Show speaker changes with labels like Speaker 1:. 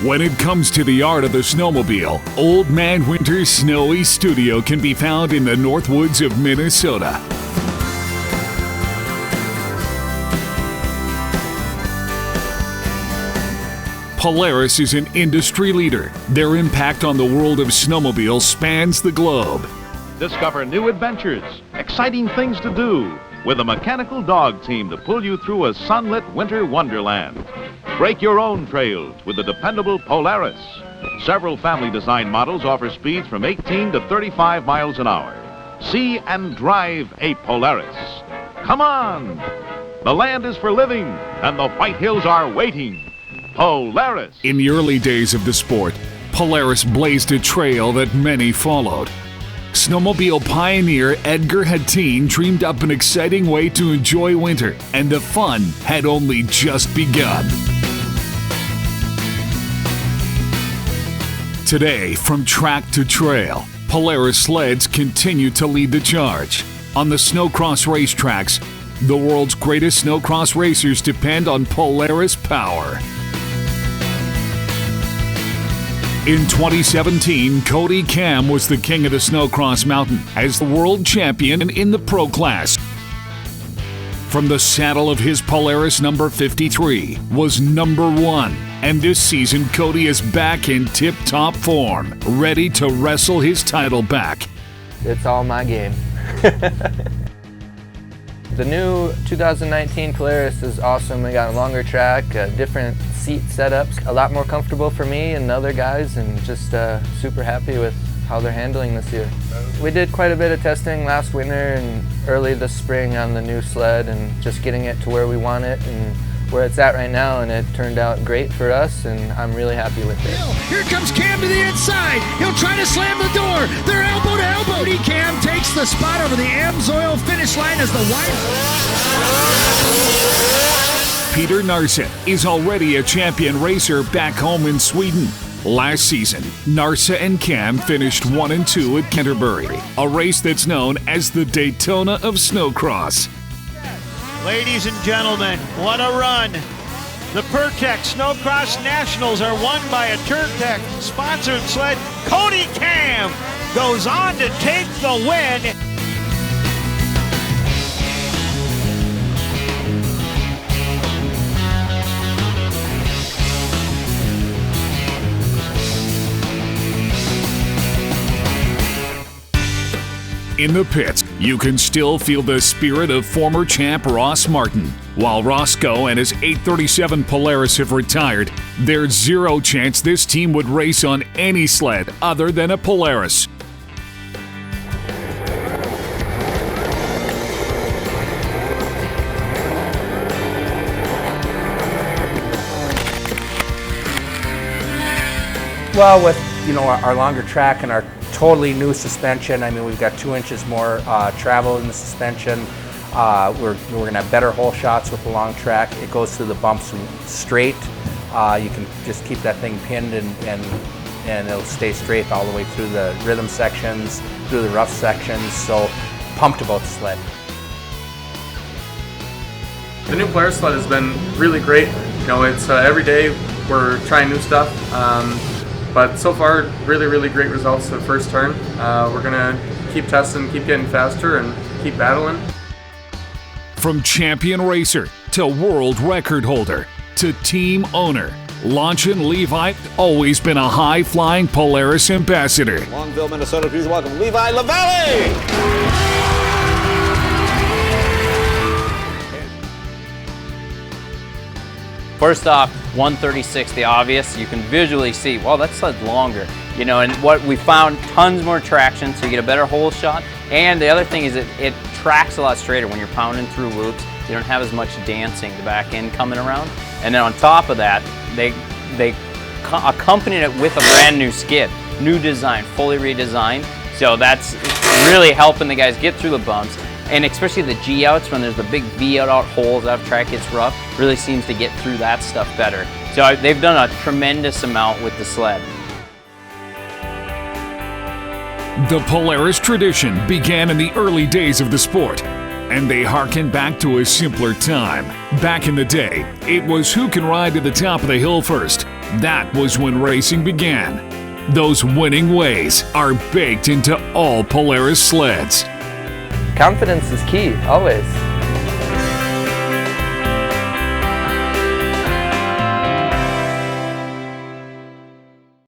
Speaker 1: When it comes to the art of the snowmobile, Old Man Winter's snowy studio can be found in the Northwoods of Minnesota. Polaris is an industry leader. Their impact on the world of snowmobiles spans the globe.
Speaker 2: Discover new adventures, exciting things to do, with a mechanical dog team to pull you through a sunlit winter wonderland. Break your own trails with the dependable Polaris. Several family design models offer speeds from 18 to 35 miles an hour. See and drive a Polaris. Come on! The land is for living, and the White Hills are waiting. Polaris.
Speaker 1: In the early days of the sport, Polaris blazed a trail that many followed. Snowmobile pioneer Edgar Hattine dreamed up an exciting way to enjoy winter, and the fun had only just begun. Today, from track to trail, Polaris sleds continue to lead the charge. On the snowcross racetracks, the world's greatest snowcross racers depend on Polaris power. In 2017, Cody Cam was the king of the snowcross mountain as the world champion in the pro class. From the saddle of his Polaris number 53 was number 1. And this season, Cody is back in tip-top form, ready to wrestle his title back.
Speaker 3: It's all my game. The new 2019 Polaris is awesome. We got a longer track, different seat setups, a lot more comfortable for me and the other guys, and just super happy with how they're handling this year. We did quite a bit of testing last winter and early this spring on the new sled, and just getting it to where we want it and where it's at right now, and it turned out great for us, and I'm really happy with it.
Speaker 4: Here comes Cam to the inside. He'll try to slam the door. They're elbow to elbow. Cam takes the spot over the Amsoil finish line as the white.
Speaker 1: Peter Narsa is already a champion racer back home in Sweden. Last season, Narsa and Cam finished 1 and 2 at Canterbury, a race that's known as the Daytona of Snowcross.
Speaker 5: Ladies and gentlemen, what a run. The Pertec Snowcross Nationals are won by a Turtec sponsored sled. Cody Cam goes on to take the win.
Speaker 1: In the pits, you can still feel the spirit of former champ Ross Martin. While Roscoe and his 837 Polaris have retired, there's zero chance this team would race on any sled other than a Polaris.
Speaker 6: Well, with our longer track and our totally new suspension, I mean, we've got 2 inches more travel in the suspension. We're going to have better hole shots with the long track. It goes through the bumps straight. You can just keep that thing pinned and it'll stay straight all the way through the rhythm sections, through the rough sections. So pumped about the sled.
Speaker 7: The new Polaris sled has been really great. It's every day we're trying new stuff. But so far, really great results the first turn. We're gonna keep testing, keep getting faster, and keep battling.
Speaker 1: From champion racer to world record holder to team owner, Launchin Levi always been a high-flying Polaris ambassador.
Speaker 8: Longville, Minnesota, please welcome Levi LaValle.
Speaker 9: First off, 136, the obvious, you can visually see, well, that sled's longer. And what we found, tons more traction, so you get a better hole shot. And the other thing is it tracks a lot straighter when you're pounding through loops. You don't have as much dancing, the back end coming around. And then on top of that, they accompanied it with a brand new skid. New design, fully redesigned. So that's really helping the guys get through the bumps. And especially the G-outs, when there's the big V-out holes after track gets rough, really seems to get through that stuff better. So they've done a tremendous amount with the sled.
Speaker 1: The Polaris tradition began in the early days of the sport. And they harken back to a simpler time. Back in the day, it was who can ride to the top of the hill first. That was when racing began. Those winning ways are baked into all Polaris sleds.
Speaker 3: Confidence is key, always.